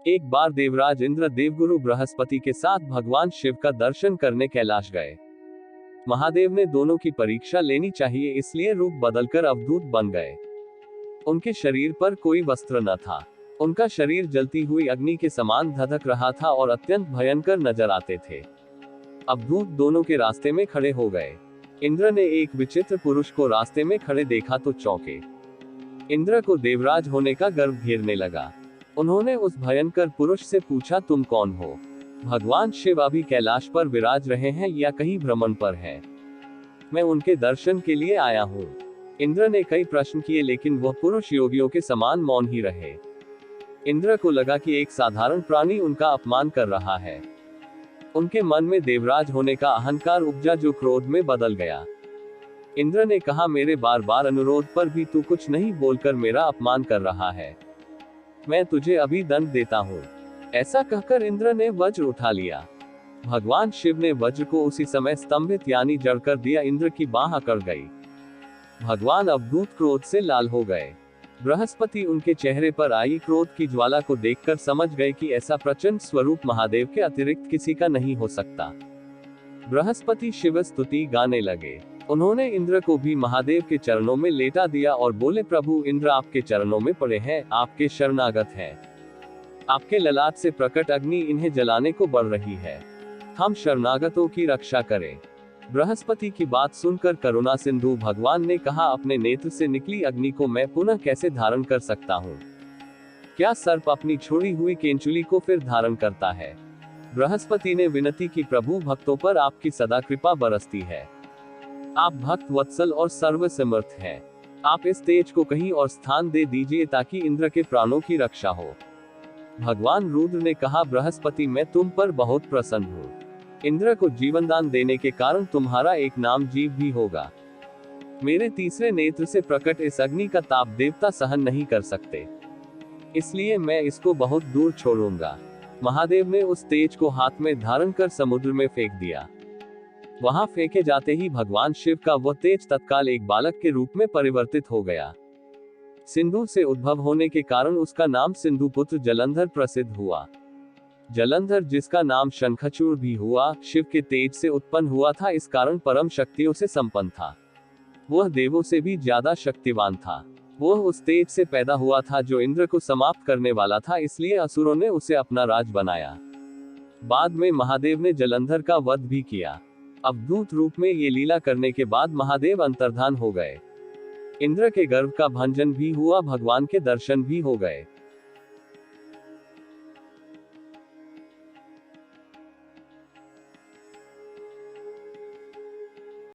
एक बार देवराज इंद्र देवगुरु बृहस्पति के साथ भगवान शिव का दर्शन करने कैलाश गए। महादेव ने दोनों की परीक्षा लेनी चाहिए, इसलिए रूप बदलकर अवधूत बन गए। उनके शरीर पर कोई वस्त्र न था। उनका शरीर जलती हुई अग्नि के समान धधक रहा था और अत्यंत भयंकर नजर आते थे। अवधूत दोनों के रास्ते में खड़े हो गए। इंद्र ने एक विचित्र पुरुष को रास्ते में खड़े देखा तो चौंके। इंद्र को देवराज होने का गर्व घेरने लगा। उन्होंने उस भयंकर पुरुष से पूछा, तुम कौन हो? भगवान शिव अभी कैलाश पर विराज रहे हैं या कहीं भ्रमण पर हैं? मैं उनके दर्शन के लिए आया हूँ। इंद्र ने कई प्रश्न किए, लेकिन वह पुरुष योगियों के समान मौन ही रहे। इंद्र को लगा कि एक साधारण प्राणी उनका अपमान कर रहा है। उनके मन में देवराज होने का अहंकार उपजा, जो क्रोध में बदल गया। इंद्र ने कहा, मेरे बार बार अनुरोध पर भी तू कुछ नहीं बोलकर मेरा अपमान कर रहा है। मैं तुझे अभी दंड देता हूँ। ऐसा कहकर इंद्र ने वज्र उठा लिया। भगवान शिव ने वज्र को उसी समय स्तंभित यानी जड़ कर दिया। इंद्र की बाह अकड़ गई। भगवान अवधूत क्रोध से लाल हो गए। बृहस्पति उनके चेहरे पर आई क्रोध की ज्वाला को देखकर समझ गए कि ऐसा प्रचंड स्वरूप महादेव के अतिरिक्त किसी का नहीं हो सकता। बृहस्पति शिव स्तुति गाने लगे। उन्होंने इंद्र को भी महादेव के चरणों में लेटा दिया और बोले, प्रभु इंद्र आपके चरणों में पड़े हैं, आपके शरणागत हैं। आपके ललाट से प्रकट अग्नि इन्हें जलाने को बढ़ रही है। हम शरणागतों की रक्षा करें। बृहस्पति की बात सुनकर करुणा सिंधु भगवान ने कहा, अपने नेत्र से निकली अग्नि को मैं पुनः कैसे धारण कर सकता हूँ? क्या सर्प अपनी छोड़ी हुई केंचुली को फिर धारण करता है? बृहस्पति ने विनती की, प्रभु भक्तों पर आपकी सदा कृपा बरसती है। आप भक्त वत्सल और सर्व समर्थ हैं। आप इस तेज को कहीं और स्थान दे दीजिए ताकि इंद्र के प्राणों की रक्षा हो। भगवान रुद्र ने कहा, बृहस्पति मैं तुम पर बहुत प्रसन्न हूँ। इंद्र को जीवनदान देने के कारण तुम्हारा एक नाम जीव भी होगा। मेरे तीसरे नेत्र से प्रकट इस अग्नि का ताप देवता सहन नहीं कर सकते, इसलिए मैं इसको बहुत दूर छोड़ूंगा। महादेव ने उस तेज को हाथ में धारण कर समुद्र में फेंक दिया। वहां फेंके जाते ही भगवान शिव का वह तेज तत्काल एक बालक के रूप में परिवर्तित हो गया। सिंधु से उद्भव होने के कारण उसका नाम सिंधु पुत्र जलंधर प्रसिद्ध हुआ। जलंधर, जिसका नाम शंखचूड़ भी हुआ, शिव के तेज से उत्पन्न हुआ था। इस कारण परम शक्तियों से संपन्न था। वह देवों से भी ज्यादा शक्तिवान था। वह उस तेज से पैदा हुआ था जो इंद्र को समाप्त करने वाला था, इसलिए असुरों ने उसे अपना राज बनाया। बाद में महादेव ने जलंधर का वध भी किया। अवधूत रूप में ये लीला करने के बाद महादेव अंतर्धान हो गए। इंद्र के गर्भ का भंजन भी हुआ, भगवान के दर्शन भी हो गए।